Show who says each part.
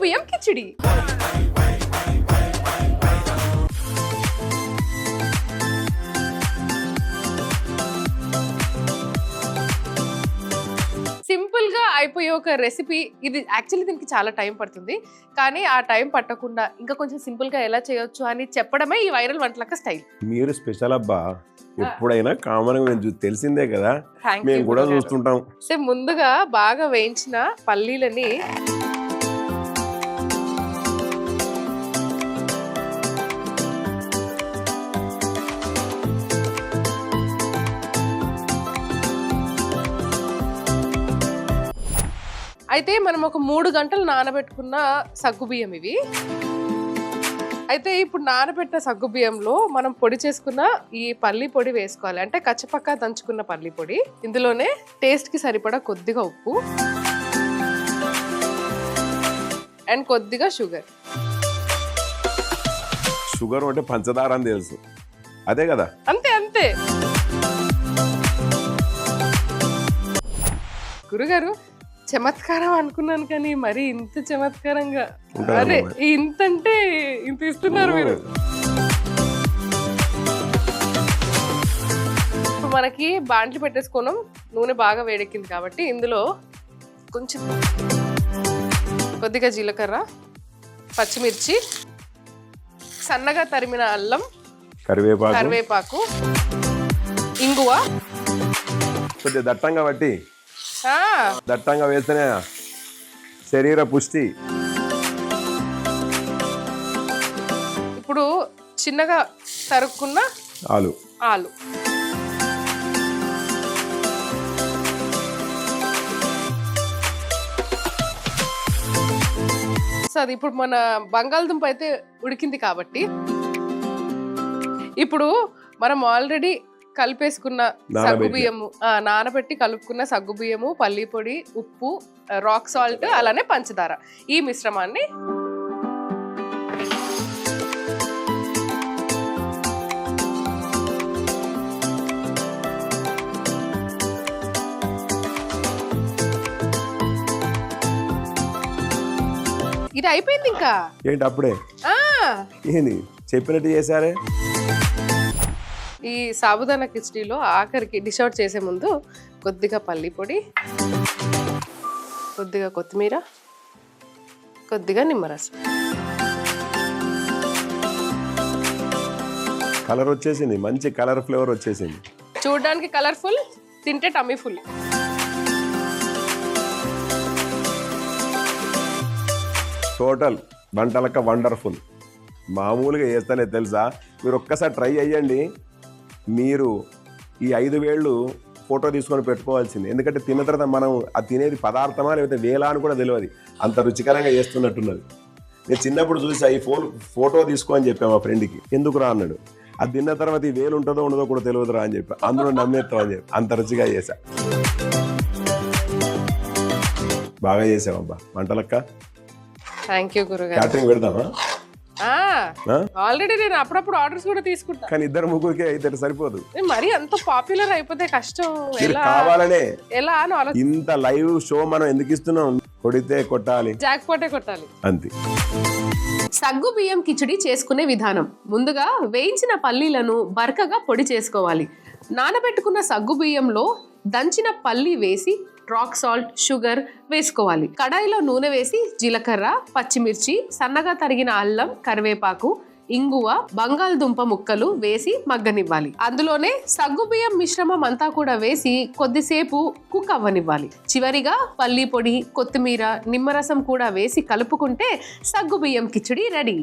Speaker 1: సగ్గుబియ్యం కిచిడి. సింపుల్ గా అయిపోయే ఒక రెసిపీ ఇది. యాక్చువల్లీ దీనికి చాలా టైం పడుతుంది, కానీ ఆ టైం పట్టకుండా ఇంకా కొంచెం సింపుల్ గా ఎలా చేయొచ్చు అని చెప్పడమే ఈ వైరల్ వంటలక్క స్టైల్.
Speaker 2: మీరు స్పెషల్ అబ్బా, ఎప్పుడైనా కామన్ గా తెలిసిందే కదా, మేము కూడా చూస్తుంటాం.
Speaker 1: సో ముందుగా బాగా వేయించిన పల్లీలని అయితే మనం ఒక 3 గంటలు నానబెట్టుకున్న సగ్గుబియ్యం ఇవి. అయితే ఇప్పుడు నానబెట్టిన సగ్గుబియ్యంలో మనం పొడి చేసుకున్న ఈ పల్లి పొడి వేసుకోవాలి. అంటే కచ్చపక్క దంచుకున్న పల్లి పొడి. ఇందులోనే టేస్ట్ కి సరిపడా కొద్దిగా ఉప్పు అండ్ కొద్దిగా షుగర్.
Speaker 2: షుగర్ అంటే పంచదార అని తెలుసు, అదే కదా?
Speaker 1: అంతే అంతే. గురుగారు చమత్కారం అనుకున్నాను, కానీ మరి ఇంత చమత్కారంగా అరే ఇంత అంటే ఇంత ఇస్తున్నారు మీరు. ఇప్పుడు మనకి బాండ్లు పెట్టేసుకోవడం, నూనె బాగా వేడెక్కింది కాబట్టి ఇందులో కొంచెం కొద్దిగా జీలకర్ర, పచ్చిమిర్చి, సన్నగా తరిమిన అల్లం, కరివేపాకు, ఇంగువ
Speaker 2: కొద్దిగా దట్టంగా వేస్తేనే శరీర పుష్టి.
Speaker 1: ఇప్పుడు చిన్నగా తరుక్కున్న ఆలు. సో అది ఇప్పుడు మన బంగాళదుంప అయితే ఉడికింది కాబట్టి ఇప్పుడు మనం ఆల్రెడీ కలిపేసుకున్న సగ్గుబియ్యము, నానబెట్టి కలుపుకున్న సగ్గుబియ్యము, పల్లి పొడి, ఉప్పు, రాక్ సాల్ట్, అలానే పంచదార, ఈ మిశ్రమాన్ని ఇది అయిపోయింది. ఇంకా
Speaker 2: ఏంటి అప్పుడే ఏంది చెప్పినట్టు చేశారే.
Speaker 1: ఈ సాబుదానా కిచిడిలో ఆఖరికి డిష్ అవుట్ చేసే ముందు కొద్దిగా పల్లి పొడి, కొద్దిగా కొత్తిమీర, కొద్దిగా నిమ్మరసం.
Speaker 2: కలర్ వచ్చేసింది, మంచి కలర్ ఫ్లేవర్ వచ్చేసింది.
Speaker 1: చూడడానికి కలర్ఫుల్, తింటే టమ్మీ ఫుల్.
Speaker 2: టోటల్ వంటలక వండర్ఫుల్. మామూలుగా చేస్తానే తెలుసా, మీరు ఒక్కసారి ట్రై అయ్యండి. మీరు ఈ 5 వేళ్ళు ఫోటో తీసుకొని పెట్టుకోవాల్సింది. ఎందుకంటే తిన్న తర్వాత మనం అది తినేది పదార్థమా లేకపోతే వేలా అని కూడా తెలియదు, అంత రుచికరంగా చేస్తున్నట్టున్నది. నేను చిన్నప్పుడు చూసా, ఈ ఫోటో తీసుకో అని చెప్పా మా ఫ్రెండ్కి. ఎందుకు రా అన్నాడు. అది తిన్న తర్వాత ఈ వేలు ఉంటుందో ఉండదో కూడా తెలియదురా అని చెప్పి, అందులో నమ్మేస్తాం అని చెప్పి అంత రుచిగా చేశా. బాగా చేసావబ్బా వంటలక్క.
Speaker 1: థ్యాంక్ యూ గురుగారు.
Speaker 2: క్యాటరింగ్ పెడదామా?
Speaker 1: ఆల్రెడీ నేను అప్పుడప్పుడు ఆర్డర్స్ కూడా తీసుకుంటా,
Speaker 2: కానీ 2-3 అయితే సరిపోదు.
Speaker 1: మరి అంత పాపులర్ అయిపోతే కష్టం.
Speaker 2: కావాలనే
Speaker 1: ఎలా అని
Speaker 2: ఇంత లైవ్ షో మనం ఎందుకు ఇస్తున్నాం? కొడితే కొట్టాలి,
Speaker 1: జాక్పాటే కొట్టాలి,
Speaker 2: అంతే.
Speaker 1: సగ్గు బియ్యం కిచిడి చేసుకునే విధానం. ముందుగా వేయించిన పల్లీలను బరకగా పొడి చేసుకోవాలి. నానబెట్టుకున్న సగ్గు బియ్యంలో దంచిన పల్లి వేసి రాక్ సాల్ట్, షుగర్ వేసుకోవాలి. కడాయిలో నూనె వేసి జీలకర్ర, పచ్చిమిర్చి, సన్నగా తరిగిన అల్లం, కరివేపాకు, ఇంగువ, బంగాళదుంప ముక్కలు వేసి మగ్గనివ్వాలి. అందులోనే సగ్గుబియ్యం మిశ్రమం అంతా కూడా వేసి కొద్దిసేపు కుక్ అవ్వనివ్వాలి. చివరిగా పల్లి పొడి, కొత్తిమీర, నిమ్మరసం కూడా వేసి కలుపుకుంటే సగ్గుబియ్యం కిచిడి రెడీ.